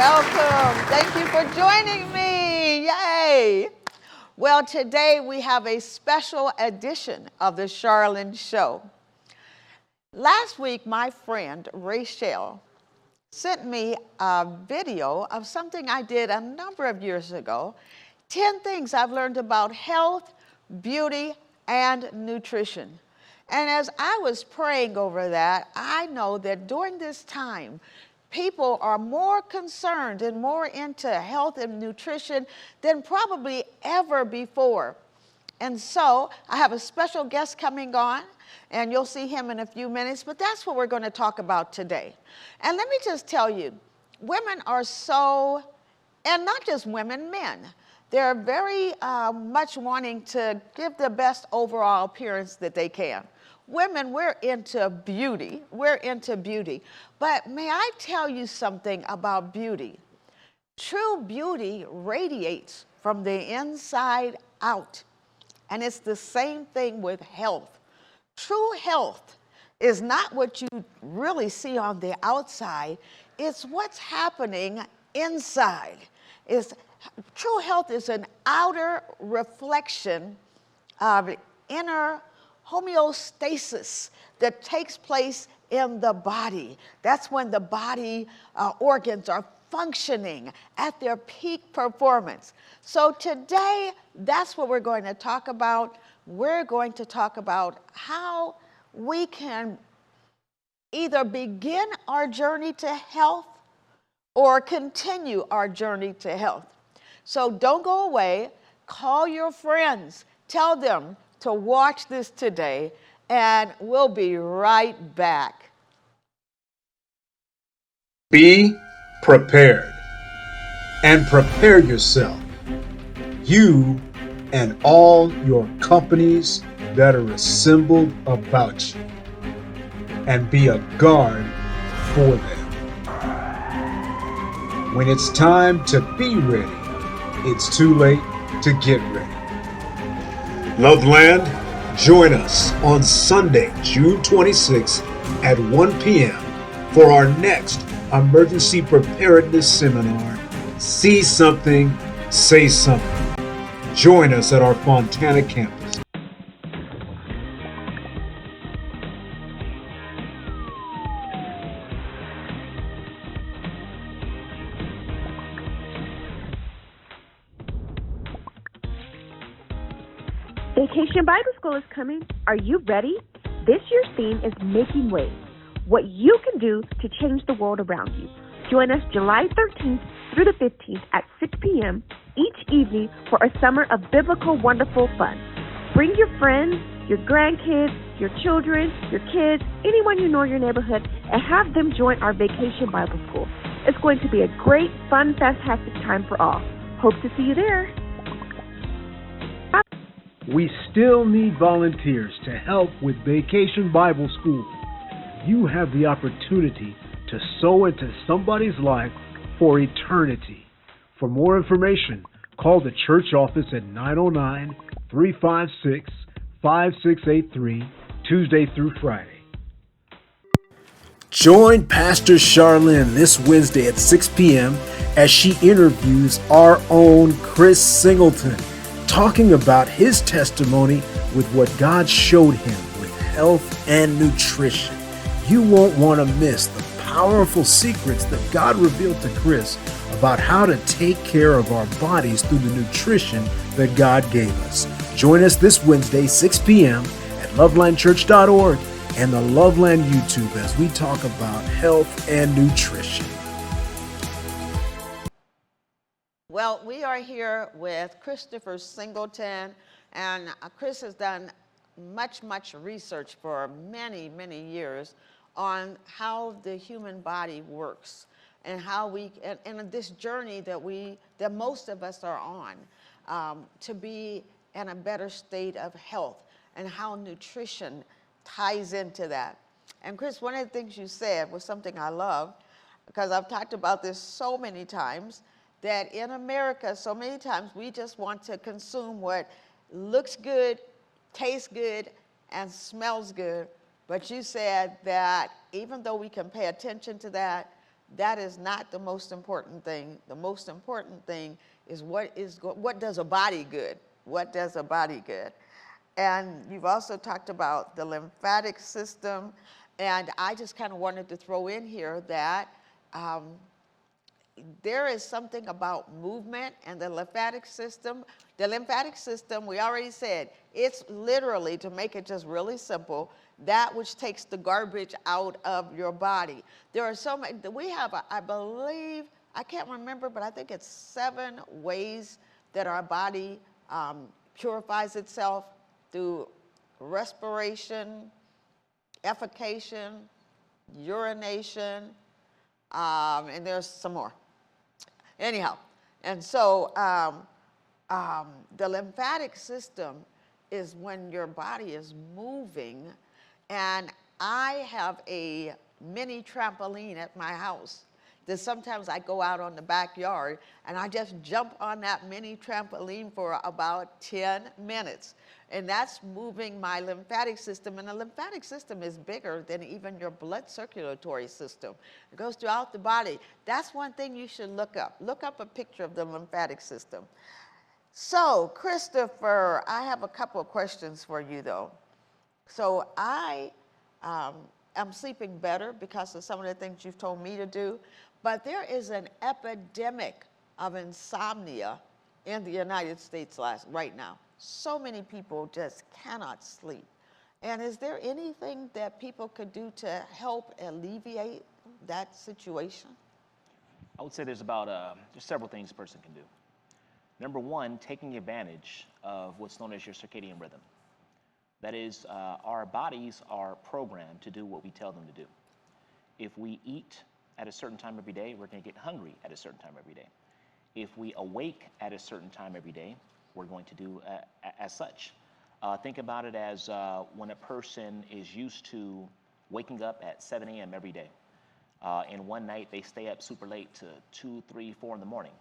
Welcome. Thank you for joining me. Yay. Well, today we have a special edition of the Charlene Show. Last week, my friend Rachel sent me a video of something I did a number of years ago, 10 things I've learned about health, beauty, and nutrition. And as I was praying over that, I know that during this time, people are more concerned and more into health and nutrition than probably ever before. And so I have a special guest coming on, and you'll see him in a few minutes, but that's what we're going to talk about today. And let me just tell you, women are so, and not just women, men, they're very much wanting to give the best overall appearance that they can. Women, we're into beauty. We're into beauty. But may I tell you something about beauty? True beauty radiates from the inside out. And it's the same thing with health. True health is not what you really see on the outside. It's what's happening inside. True health is an outer reflection of inner homeostasis that takes place in the body. That's when the body organs are functioning at their peak performance. So today, that's what we're going to talk about. We're going to talk about how we can either begin our journey to health or continue our journey to health. So don't go away. Call your friends. Tell them to watch this today, and we'll be right back. Be prepared and prepare yourself, you and all your companies that are assembled about you, and be a guard for them. When it's time to be ready, it's too late to get ready. Loveland, join us on Sunday, June 26th at 1 p.m. for our next Emergency Preparedness Seminar, See Something, Say Something. Join us at our Fontana campus. Vacation Bible School is coming. Are you ready? This year's theme is Making Waves, what you can do to change the world around you. Join us July 13th through the 15th at 6 p.m. each evening for a summer of biblical, wonderful fun. Bring your friends, your grandkids, your children, your kids, anyone you know in your neighborhood, and have them join our Vacation Bible School. It's going to be a great, fun, fantastic time for all. Hope to see you there. We still need volunteers to help with Vacation Bible School. You have the opportunity to sow into somebody's life for eternity. For more information, call the church office at 909-356-5683, Tuesday through Friday. Join Pastor Charlene this Wednesday at 6 p.m. as she interviews our own Chris Singleton, talking about his testimony with what God showed him with health and nutrition. You won't want to miss the powerful secrets that God revealed to Chris about how to take care of our bodies through the nutrition that God gave us. Join us this Wednesday, 6 p.m. at lovelandchurch.org and the Loveland YouTube as we talk about health and nutrition. Well, we are here with Christopher Singleton, and Chris has done much research for many years on how the human body works and how we, and this journey that most of us are on to be in a better state of health, and how nutrition ties into that. And Chris, one of the things you said was something I love, because I've talked about this so many times, that in America, so many times we just want to consume what looks good, tastes good, and smells good. But you said that even though we can pay attention to that, that is not the most important thing. The most important thing is what does a body good? What does a body good? And you've also talked about the lymphatic system, and I just kind of wanted to throw in here that there is something about movement and the lymphatic system. The lymphatic system, we already said, it's literally, to make it just really simple, that which takes the garbage out of your body. There are so many, we have, I believe, I can't remember, but I think it's 7 ways that our body purifies itself through respiration, defecation, urination, and there's some more. Anyhow, and so the lymphatic system is when your body is moving, and I have a mini trampoline at my house that sometimes I go out on the backyard and I just jump on that mini trampoline for about 10 minutes. And that's moving my lymphatic system. And the lymphatic system is bigger than even your blood circulatory system. It goes throughout the body. That's one thing you should look up. Look up a picture of the lymphatic system. So, Christopher, I have a couple of questions for you, though. So I am sleeping better because of some of the things you've told me to do. But there is an epidemic of insomnia in the United States right now. So many people just cannot sleep. And is there anything that people could do to help alleviate that situation? I would say there's several things a person can do. Number one, taking advantage of what's known as your circadian rhythm. That is, our bodies are programmed to do what we tell them to do. If we eat at a certain time every day, we're going to get hungry at a certain time every day. If we awake at a certain time every day, we're going to do as such. Think about it as when a person is used to waking up at 7 a.m. every day, and one night they stay up super late to 2, 3, 4 in the morning.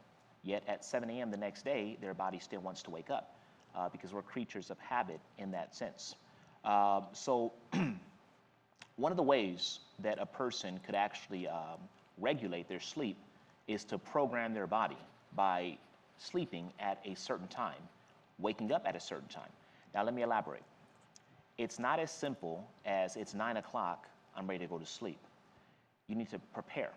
Yet at 7 a.m. the next day, their body still wants to wake up because we're creatures of habit in that sense. So one of the ways that a person could actually regulate their sleep is to program their body by sleeping at a certain time, waking up at a certain time. Now let me elaborate. It's not as simple as it's 9 o'clock, I'm ready to go to sleep. You need to prepare.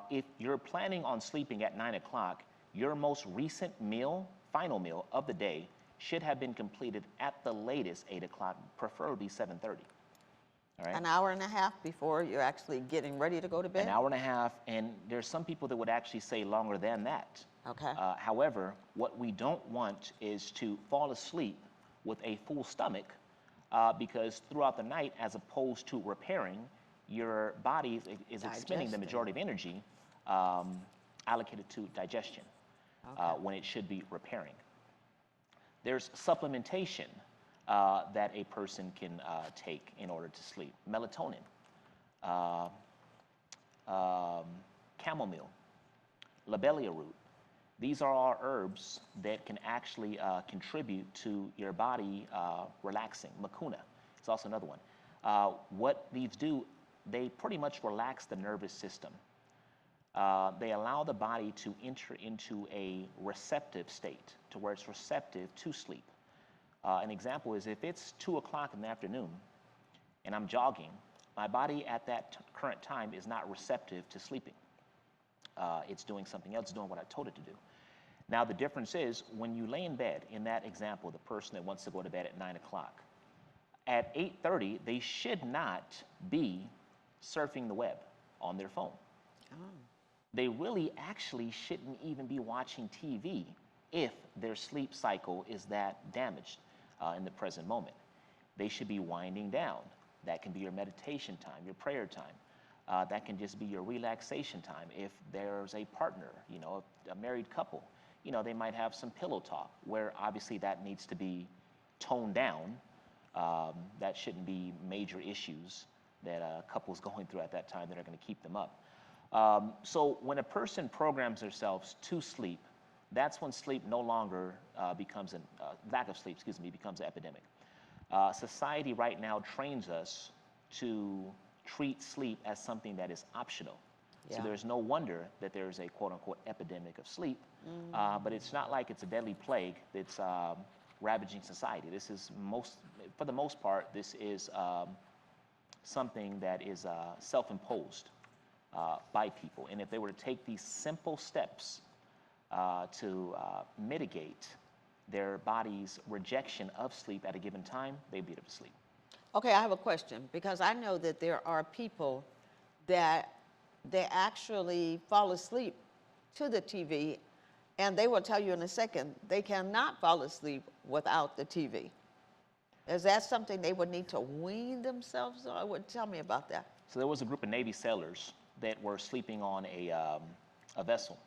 If you're planning on sleeping at 9 o'clock, your most recent meal, final meal of the day, should have been completed at the latest 8 o'clock, preferably 7:30. All right? An hour and a half before you're actually getting ready to go to bed? An hour and a half, and there's some people that would actually say longer than that. Okay. However, what we don't want is to fall asleep with a full stomach because throughout the night, as opposed to repairing, your body is expending the majority of energy allocated to digestion when it should be repairing. There's supplementation that a person can take in order to sleep. Melatonin, chamomile, lobelia root. These are all herbs that can actually contribute to your body relaxing. Mucuna is also another one. What these do, they pretty much relax the nervous system. They allow the body to enter into a receptive state to where it's receptive to sleep. An example is if it's 2 o'clock in the afternoon and I'm jogging, my body at that current time is not receptive to sleeping. It's doing something else, doing what I told it to do. Now the difference is when you lay in bed, in that example, the person that wants to go to bed at 9 o'clock, at 8:30, they should not be surfing the web on their phone. They really actually shouldn't even be watching TV if their sleep cycle is that damaged in the present moment. They should be winding down. That can be your meditation time, your prayer time. That can just be your relaxation time. If there's a partner, a married couple, they might have some pillow talk where obviously that needs to be toned down. That shouldn't be major issues that a couple's going through at that time that are going to keep them up. So when a person programs themselves to sleep, that's when sleep no longer becomes lack of sleep, becomes an epidemic. Society right now trains us to treat sleep as something that is optional. So Yeah. there's no wonder that there's a quote-unquote epidemic of sleep, but it's not like it's a deadly plague that's ravaging society. This is for the most part, this is something that is self-imposed by people. And if they were to take these simple steps to mitigate their body's rejection of sleep at a given time, they'd be able to sleep. Okay, I have a question, because I know that there are people that they actually fall asleep to the TV, and they will tell you in a second they cannot fall asleep without the TV. Is that something they would need to wean themselves on? Tell me about that. So there was a group of Navy sailors that were sleeping on a vessel.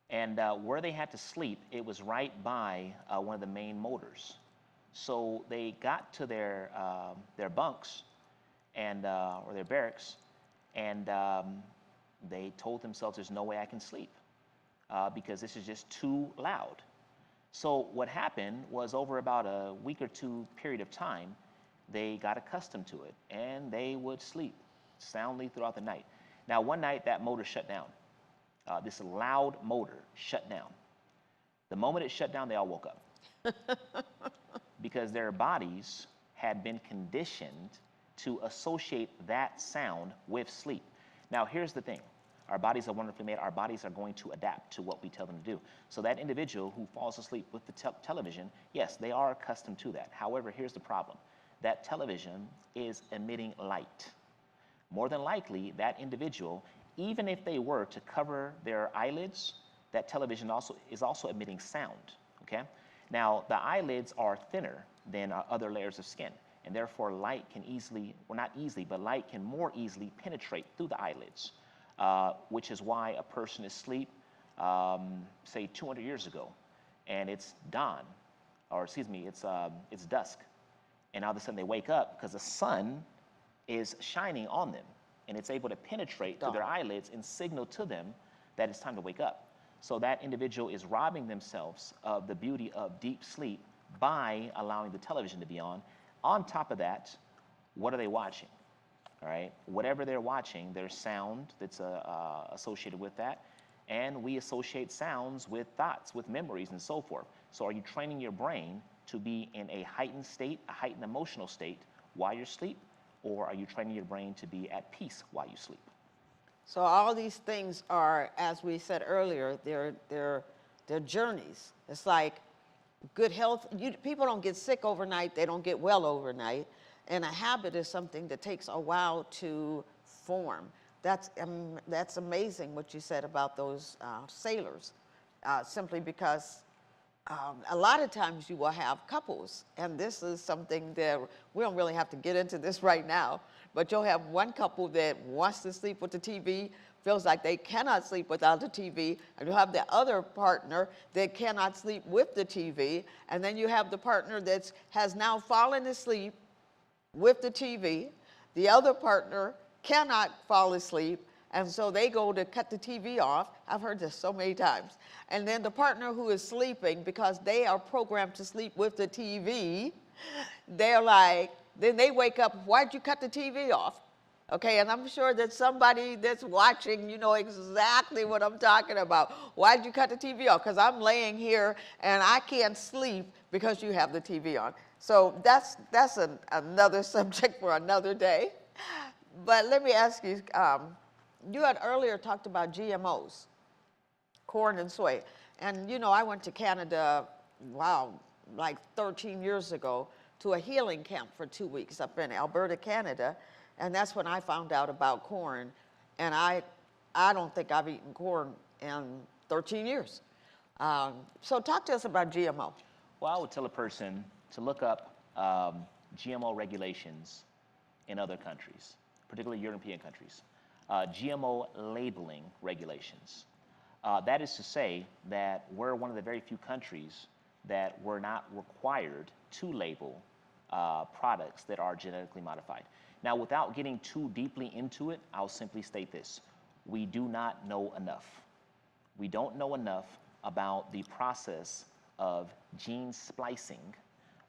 And where they had to sleep, it was right by one of the main motors. So they got to their bunks and or their barracks, and they told themselves, "There's no way I can sleep because this is just too loud." So what happened was, over about a week or two period of time, they got accustomed to it, and they would sleep soundly throughout the night. Now, one night that motor shut down. This loud motor shut down. The moment it shut down, they all woke up because their bodies had been conditioned to associate that sound with sleep. Now, here's the thing. Our bodies are wonderfully made. Our bodies are going to adapt to what we tell them to do. So that individual who falls asleep with the television, yes, they are accustomed to that. However, here's the problem. That television is emitting light. More than likely, that individual, even if they were to cover their eyelids, that television is also emitting sound, okay? Now, the eyelids are thinner than other layers of skin, and therefore light can easily, well, not easily, but light can more easily penetrate through the eyelids, which is why a person is asleep, say 200 years ago, and it's dawn, or excuse me, it's dusk, and all of a sudden they wake up because the sun is shining on them, and it's able to penetrate through their eyelids and signal to them that it's time to wake up. So that individual is robbing themselves of the beauty of deep sleep by allowing the television to be on. On top of that, what are they watching? All right, whatever they're watching, there's sound that's associated with that, and we associate sounds with thoughts, with memories, and so forth. So are you training your brain to be in a heightened state, a heightened emotional state while you're asleep, or are you training your brain to be at peace while you sleep? So all these things are, as we said earlier, they're journeys. It's like good health. People don't get sick overnight. They don't get well overnight. And a habit is something that takes a while to form. That's amazing what you said about those sailors, simply because a lot of times you will have couples, and this is something that we don't really have to get into this right now, but you'll have one couple that wants to sleep with the TV, feels like they cannot sleep without the TV, and you'll have the other partner that cannot sleep with the TV, and then you have the partner that has now fallen asleep with the TV. The other partner cannot fall asleep, and so they go to cut the TV off. I've heard this so many times. And then the partner who is sleeping, because they are programmed to sleep with the TV, they're like, then they wake up, why'd you cut the TV off? Okay, and I'm sure that somebody that's watching, you know exactly what I'm talking about. Why'd you cut the TV off? Because I'm laying here and I can't sleep because you have the TV on. So that's another subject for another day. But let me ask you, you had earlier talked about GMOs, corn and soy. And you know, I went to Canada, wow, like 13 years ago, to a healing camp for 2 weeks up in Alberta, Canada. And that's when I found out about corn. And I don't think I've eaten corn in 13 years. So talk to us about GMO. Well, I would tell a person to look up GMO regulations in other countries, particularly European countries. GMO labeling regulations. That is to say that we're one of the very few countries that we're not required to label products that are genetically modified. Now, without getting too deeply into it, I'll simply state this. We do not know enough. We don't know enough about the process of gene splicing.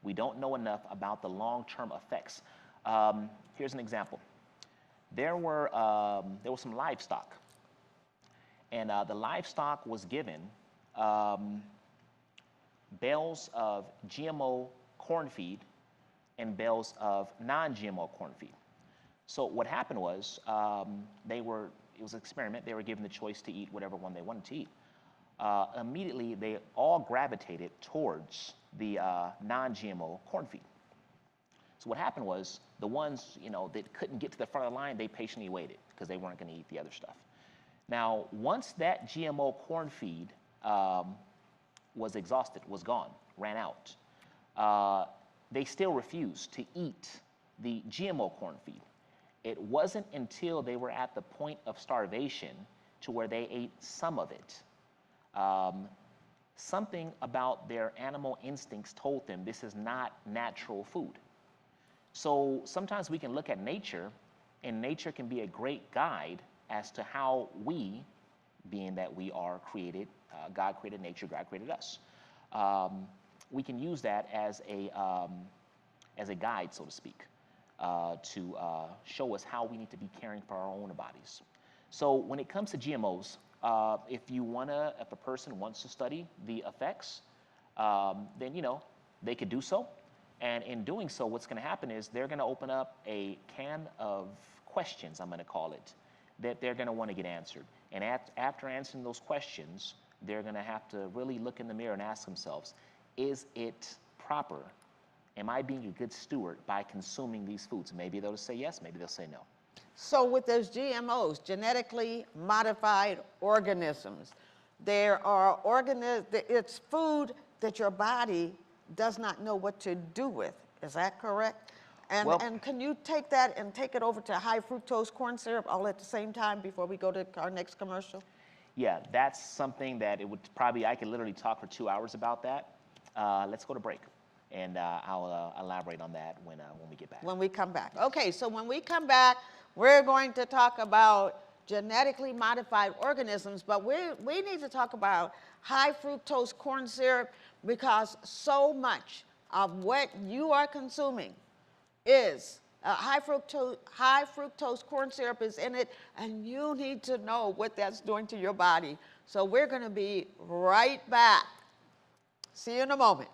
We don't know enough about the long-term effects. Here's an example. There were some livestock And the livestock was given bales of GMO corn feed and bales of non-GMO corn feed. So what happened was it was an experiment. They were given the choice to eat whatever one they wanted to eat. Immediately, they all gravitated towards the non-GMO corn feed. So what happened was the ones that couldn't get to the front of the line, they patiently waited because they weren't going to eat the other stuff. Now, once that GMO corn feed was exhausted, was gone, ran out, they still refused to eat the GMO corn feed. It wasn't until they were at the point of starvation to where they ate some of it. Something about their animal instincts told them this is not natural food. So sometimes we can look at nature, and nature can be a great guide as to how we, being that we are created, God created nature, God created us. We can use that as a guide, so to speak, to show us how we need to be caring for our own bodies. So when it comes to GMOs, if a person wants to study the effects, then they could do so. And in doing so, what's going to happen is they're going to open up a can of questions, I'm going to call it, that they're going to want to get answered. And after answering those questions, they're going to have to really look in the mirror and ask themselves, is it proper? Am I being a good steward by consuming these foods? Maybe they'll say yes, maybe they'll say no. So with those GMOs, genetically modified organisms, it's food that your body does not know what to do with. Is that correct? And can you take that and take it over to high fructose corn syrup all at the same time before we go to our next commercial? Yeah, that's something that I could literally talk for 2 hours about that. Let's go to break, and I'll elaborate on that when we get back. When we come back. Okay, so when we come back, we're going to talk about genetically modified organisms, but we need to talk about high fructose corn syrup because so much of what you are consuming is high fructose corn syrup is in it, and you need to know what that's doing to your body. So we're going to be right back. See you in a moment.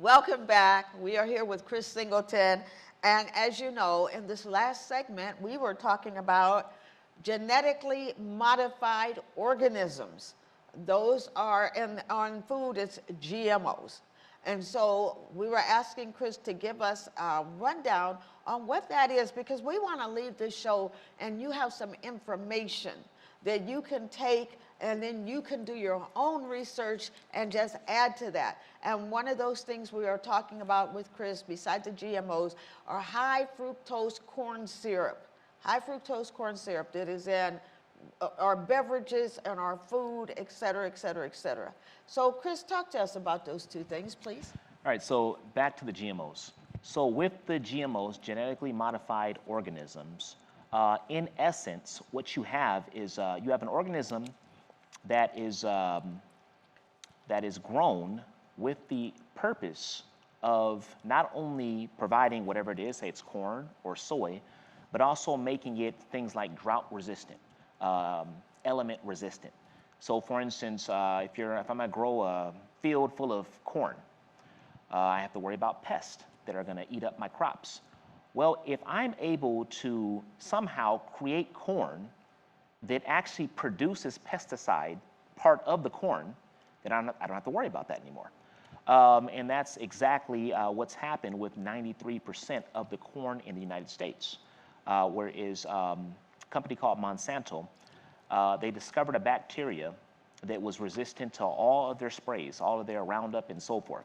Welcome back. We are here with Chris Singleton. And as you know, in this last segment, we were talking about genetically modified organisms. Those are on food, it's GMOs. And so we were asking Chris to give us a rundown on what that is, because we want to leave this show and you have some information that you can take, and then you can do your own research and just add to that. And one of those things we are talking about with Chris, besides the GMOs, are high fructose corn syrup. High fructose corn syrup that is in our beverages and our food, et cetera, et cetera, et cetera. So Chris, talk to us about those two things, please. All right, so back to the GMOs. So with the GMOs, genetically modified organisms, in essence, what you have is you have an organism that is grown with the purpose of not only providing whatever it is, say it's corn or soy, but also making it things like drought resistant, element resistant. So for instance, if I'm gonna grow a field full of corn, I have to worry about pests that are gonna eat up my crops. Well, if I'm able to somehow create corn that actually produces pesticide part of the corn, then I don't have to worry about that anymore. And that's exactly what's happened with 93% of the corn in the United States. Whereas a company called Monsanto, they discovered a bacteria that was resistant to all of their sprays, all of their Roundup and so forth.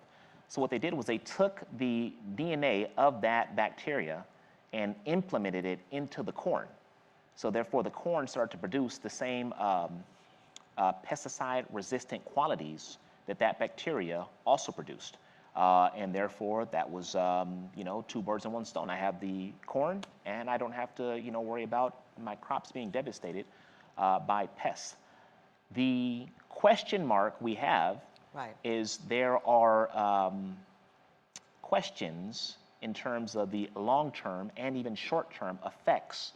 So what they did was they took the DNA of that bacteria and implemented it into the corn. So therefore, the corn started to produce the same pesticide-resistant qualities that bacteria also produced. And therefore, that was, two birds and one stone. I have the corn, and I don't have to, worry about my crops being devastated by pests. The question mark we have is there are questions in terms of the long-term and even short-term effects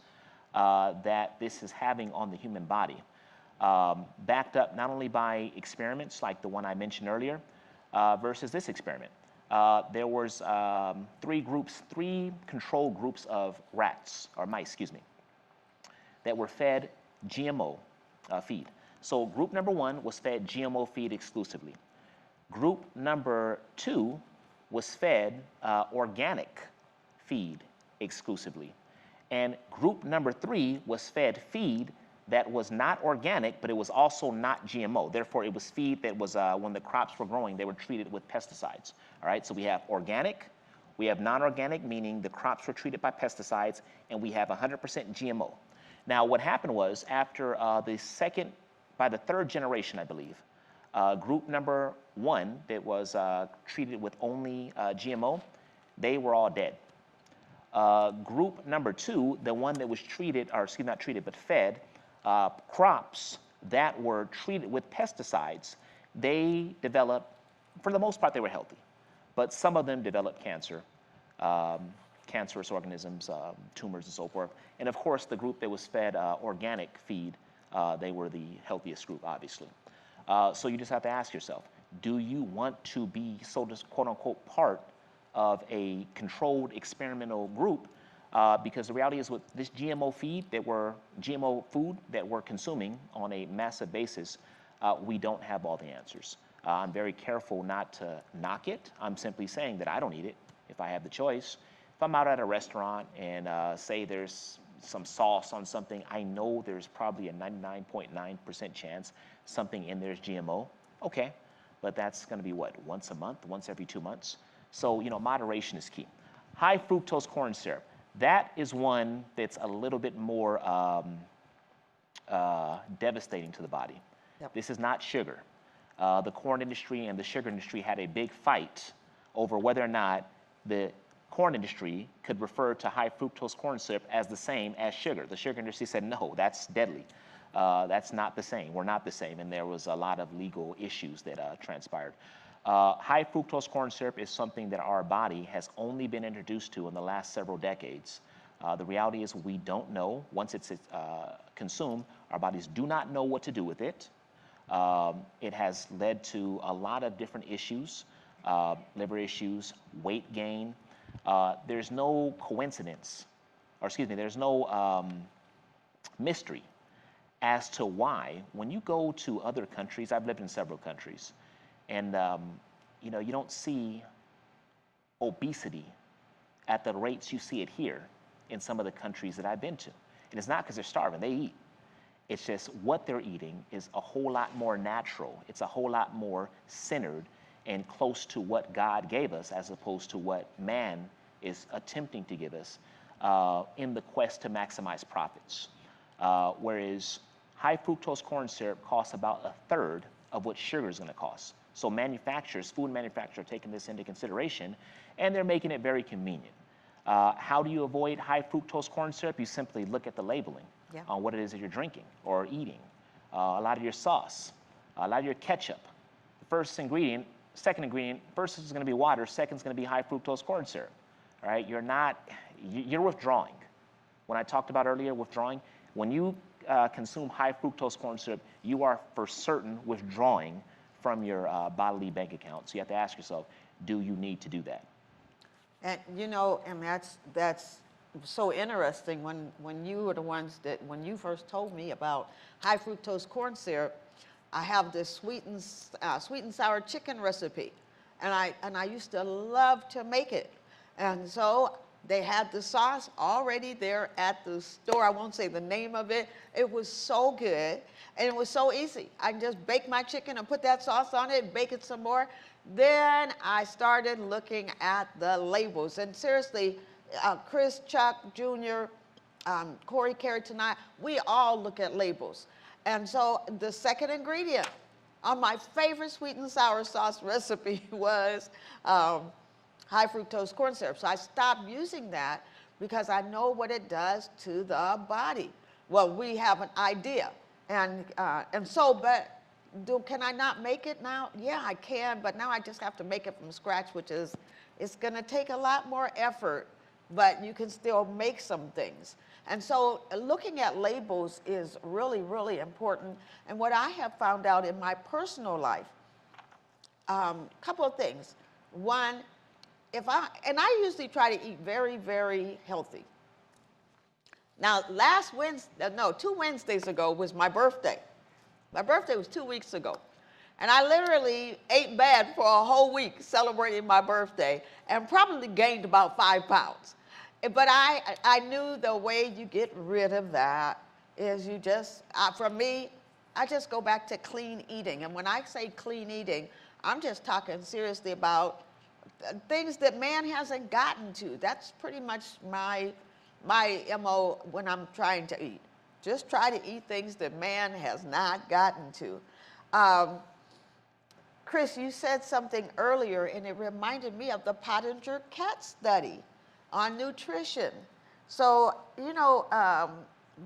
that this is having on the human body. Backed up not only by experiments like the one I mentioned earlier, versus this experiment. There was three control groups of rats, or mice, that were fed GMO feed. So group number 1 was fed GMO feed exclusively. Group number 2 was fed organic feed exclusively. And group number 3 was fed feed that was not organic, but it was also not GMO. Therefore, it was feed that was, when the crops were growing, they were treated with pesticides. All right, so we have organic, we have non-organic, meaning the crops were treated by pesticides, and we have 100% GMO. Now, what happened was after by the third generation, I believe, group number 1 that was treated with only GMO, they were all dead. Group number 2, the one that was treated, or excuse me, not treated, but fed crops that were treated with pesticides, they developed, for the most part, they were healthy. But some of them developed cancer, cancerous organisms, tumors and so forth. And of course, the group that was fed organic feed, they were the healthiest group, obviously. So you just have to ask yourself, do you want to be, so to quote unquote, part of a controlled experimental group? Because the reality is with this GMO food that we're consuming on a massive basis, we don't have all the answers. I'm very careful not to knock it. I'm simply saying that I don't eat it if I have the choice. If I'm out at a restaurant and say there's some sauce on something, I know there's probably a 99.9% chance something in there is GMO. Okay, but that's going to be what, once a month, once every 2 months? So, moderation is key. High fructose corn syrup. That is one that's a little bit more devastating to the body. Yep. This is not sugar. The corn industry and the sugar industry had a big fight over whether or not the corn industry could refer to high fructose corn syrup as the same as sugar. The sugar industry said, no, that's deadly. That's not the same. We're not the same. And there was a lot of legal issues that transpired. High fructose corn syrup is something that our body has only been introduced to in the last several decades. The reality is we don't know. Once it's consumed, our bodies do not know what to do with it. It has led to a lot of different issues, liver issues, weight gain. There's no coincidence, or excuse me, there's no mystery as to why, when you go to other countries, I've lived in several countries, and you don't see obesity at the rates you see it here in some of the countries that I've been to. And it's not because they're starving, they eat. It's just what they're eating is a whole lot more natural. It's a whole lot more centered and close to what God gave us as opposed to what man is attempting to give us in the quest to maximize profits. Whereas high fructose corn syrup costs about a third of what sugar is going to cost. So manufacturers, food manufacturers are taking this into consideration, and they're making it very convenient. How do you avoid high fructose corn syrup? You simply look at the labeling on what it is that you're drinking or eating. A lot of your sauce, a lot of your ketchup. The first ingredient, second ingredient, first is going to be water, second is going to be high fructose corn syrup. All right, you're withdrawing. When I talked about earlier withdrawing, when you consume high fructose corn syrup, you are for certain withdrawing from your bodily bank account. So you have to ask yourself, do you need to do that? And and that's so interesting when you were the ones that, when you first told me about high fructose corn syrup, I have this sweet and sour chicken recipe and I used to love to make it. And so they had the sauce already there at the store. I won't say the name of it. It was so good, and it was so easy. I can just bake my chicken and put that sauce on it, bake it some more. Then I started looking at the labels. And seriously, Chris, Chuck, Jr., Corey, Carrie, tonight, we all look at labels. And so the second ingredient on my favorite sweet and sour sauce recipe was high fructose corn syrup. So I stopped using that because I know what it does to the body. Well, we have an idea. And so, but can I not make it now? Yeah, I can, but now I just have to make it from scratch, which is, it's gonna take a lot more effort, but you can still make some things. And so looking at labels is really, really important. And what I have found out in my personal life, couple of things. One, I usually try to eat very, very healthy. Now, 2 Wednesdays ago was my birthday. My birthday was 2 weeks ago. And I literally ate bad for a whole week celebrating my birthday and probably gained about 5 pounds. But I knew the way you get rid of that is you just, for me, I just go back to clean eating. And when I say clean eating, I'm just talking seriously about things that man hasn't gotten to. That's pretty much my MO when I'm trying to eat. Just try to eat things that man has not gotten to. Chris, you said something earlier, and it reminded me of the Pottinger cat study on nutrition. So, you know,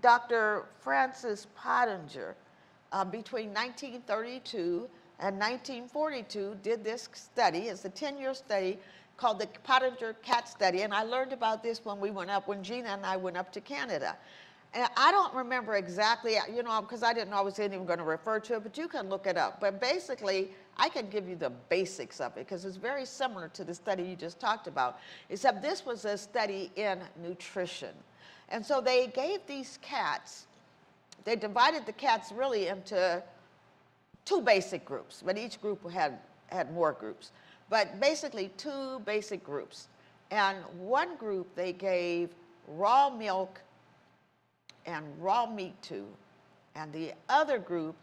Dr. Francis Pottinger, between 1932 and 1942, did this study. It's a 10-year study called the Pottinger cat study, and I learned about this when Gina and I went up to Canada. And I don't remember exactly, you know, because I didn't know I was even going to refer to it, but you can look it up. But basically, I can give you the basics of it because it's very similar to the study you just talked about, except this was a study in nutrition. And so they gave these cats, they divided the cats really into 2 basic groups, but each group had more groups. But basically 2 basic groups. And one group they gave raw milk and raw meat to, and the other group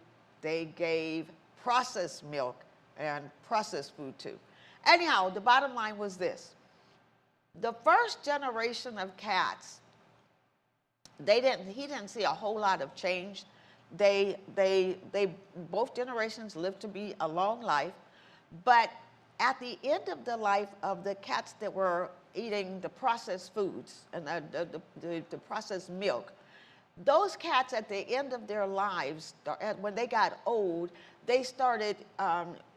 they gave processed milk and processed food to. Anyhow, the bottom line was this. The first generation of cats, he didn't see a whole lot of change. Both generations lived to be a long life, but at the end of the life of the cats that were eating the processed foods and the processed milk, those cats at the end of their lives, when they got old, they started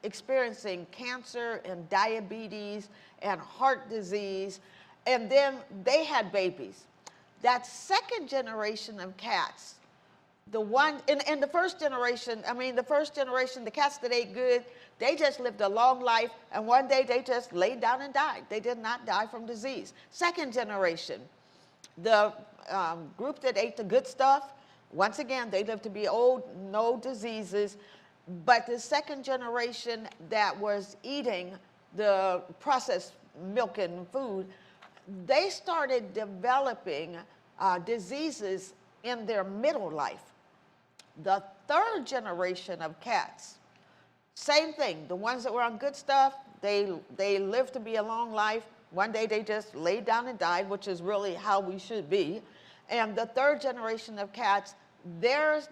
experiencing cancer and diabetes and heart disease, and then they had babies. That second generation of cats, the one, in the first generation, the cats that ate good, they just lived a long life, and one day they just laid down and died. They did not die from disease. Second generation, the group that ate the good stuff, once again, they lived to be old, no diseases. But the second generation that was eating the processed milk and food, they started developing diseases in their middle life. The third generation of cats, same thing. The ones that were on good stuff, they lived to be a long life. One day they just laid down and died, which is really how we should be. And the third generation of cats, their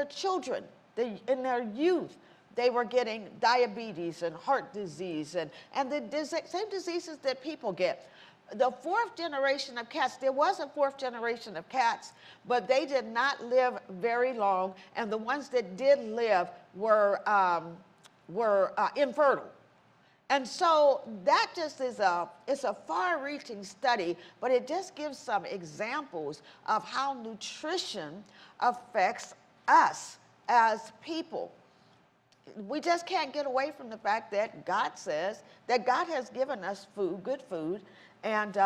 children, in their youth, they were getting diabetes and heart disease and the same diseases that people get. The fourth generation of cats, there was a fourth generation of cats, but they did not live very long, and the ones that did live were infertile. And so that just it's a far-reaching study, but it just gives some examples of how nutrition affects us as people. We just can't get away from the fact that God says that God has given us food, good food, and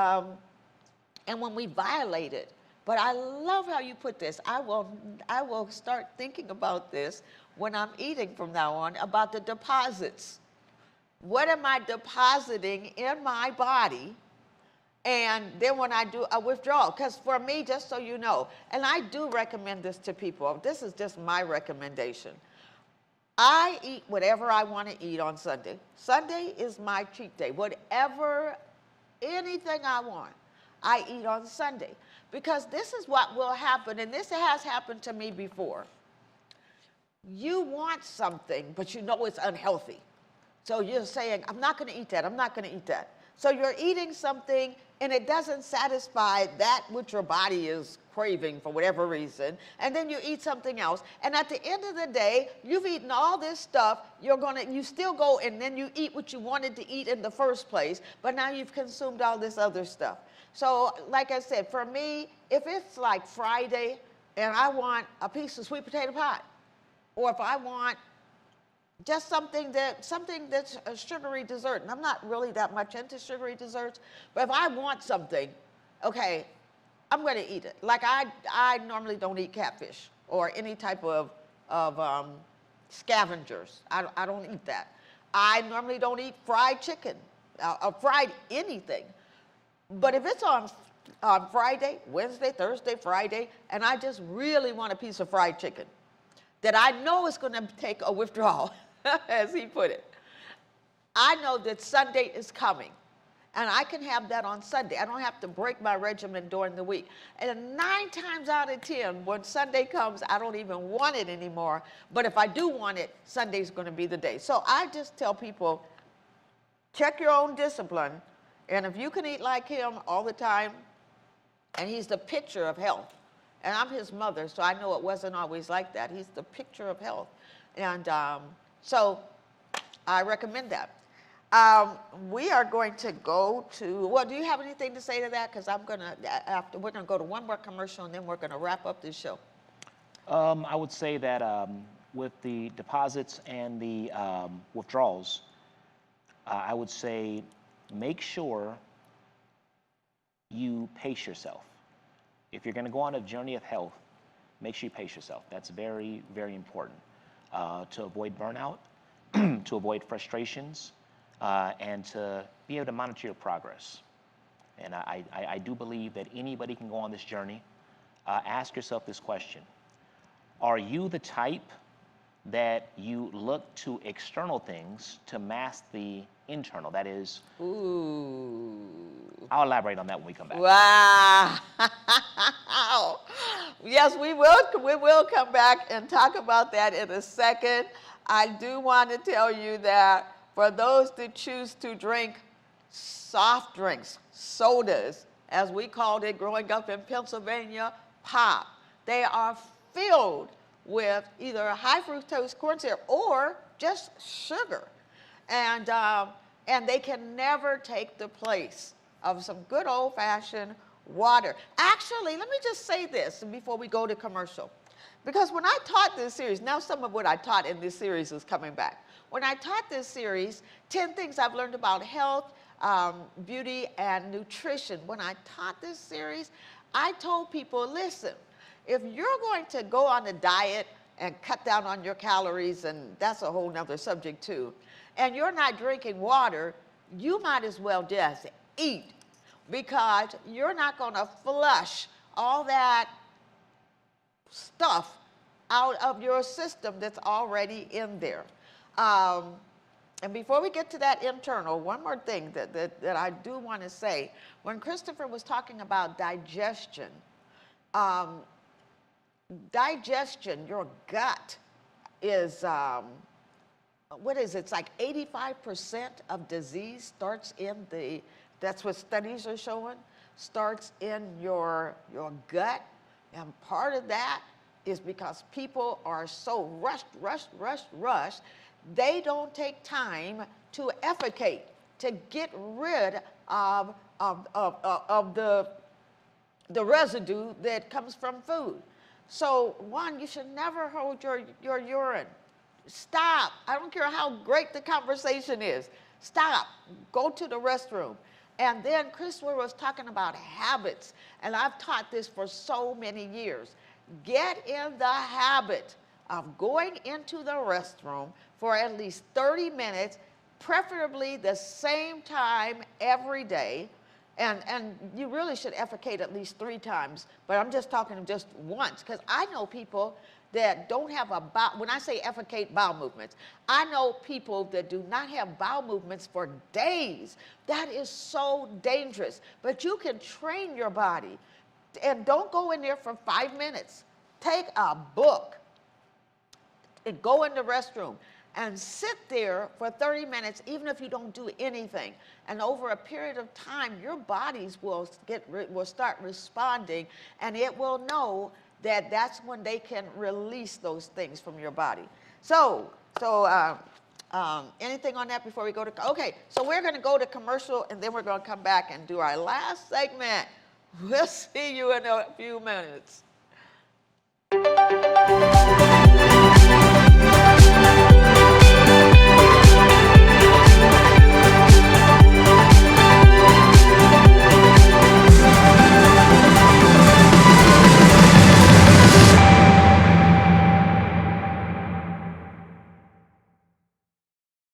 when we violate it. But I love how you put this. I will start thinking about this when I'm eating from now on, about the deposits. What am I depositing in my body? And then when I do a withdrawal, because for me, just so you know, and I do recommend this to people, this is just my recommendation. I eat whatever I want to eat on Sunday. Sunday is my cheat day. Whatever, anything I want, I eat on Sunday. Because this is what will happen, and this has happened to me before. You want something, but you know it's unhealthy. So you're saying, I'm not going to eat that, I'm not going to eat that. So you're eating something, and it doesn't satisfy that which your body is craving for whatever reason, and then you eat something else, and at the end of the day, you've eaten all this stuff, you still go and then you eat what you wanted to eat in the first place, but now you've consumed all this other stuff. So like I said, for me, if it's like Friday and I want a piece of sweet potato pie, or if I want just something that's a sugary dessert, and I'm not really that much into sugary desserts, but if I want something, okay, I'm going to eat it. Like I normally don't eat catfish or any type of scavengers. I don't eat that. I normally don't eat fried chicken or fried anything. But if it's on Friday, Wednesday, Thursday, Friday, and I just really want a piece of fried chicken that I know is going to take a withdrawal, as he put it, I know that Sunday is coming, and I can have that on Sunday. I don't have to break my regimen during the week. And 9 times out of 10, when Sunday comes, I don't even want it anymore. But if I do want it, Sunday's going to be the day. So I just tell people, check your own discipline. And if you can eat like him all the time, and he's the picture of health, and I'm his mother, so I know it wasn't always like that. He's the picture of health. And so I recommend that. We are going to go to, well, do you have anything to say to that? Because we're going to go to one more commercial, and then we're going to wrap up this show. I would say that with the deposits and the withdrawals, I would say make sure you pace yourself. If you're going to go on a journey of health, make sure you pace yourself. That's very, very important to avoid burnout, to avoid frustrations, and to be able to monitor your progress. And I do believe that anybody can go on this journey. Ask yourself this question. Are you the type that you look to external things to mask the internal? That is, Ooh. I'll elaborate on that when we come back. Wow. Yes, we will come back and talk about that in a second. I do want to tell you that for those that choose to drink soft drinks, sodas, as we called it growing up in Pennsylvania, pop, they are filled with either high fructose corn syrup or just sugar. And they can never take the place of some good old-fashioned water. Actually, let me just say this before we go to commercial. Because when I taught this series, now some of what I taught in this series is coming back. When I taught this series, 10 things I've learned about health, beauty, and nutrition. When I taught this series, I told people, listen, if you're going to go on a diet and cut down on your calories, and that's a whole nother subject too, and you're not drinking water, you might as well just eat, because you're not going to flush all that stuff out of your system that's already in there. And before we get to that internal, one more thing that I do want to say. When Christopher was talking about digestion, your gut is, what is it? It's like 85% of disease starts in that's what studies are showing, starts in your gut. And part of that is because people are so rushed. They don't take time to effecate, to get rid of the residue that comes from food. So one, you should never hold your urine. Stop. I don't care how great the conversation is. Stop. Go to the restroom. And then Christopher was talking about habits, and I've taught this for so many years. Get in the habit of going into the restroom for at least 30 minutes preferably the same time every day. And you really should effecate at least 3 times, but I'm just talking just once, because I know people that don't have a bowel, when I say effecate bowel movements, I know people that do not have bowel movements for days. That is so dangerous, but you can train your body. And don't go in there for 5 minutes. Take a book and go in the restroom and sit there for 30 minutes, even if you don't do anything. And over a period of time, your bodies will start responding, and it will know that that's when they can release those things from your body. So anything on that before we go to, okay, so we're gonna go to commercial, and then we're gonna come back and do our last segment. We'll see you in a few minutes.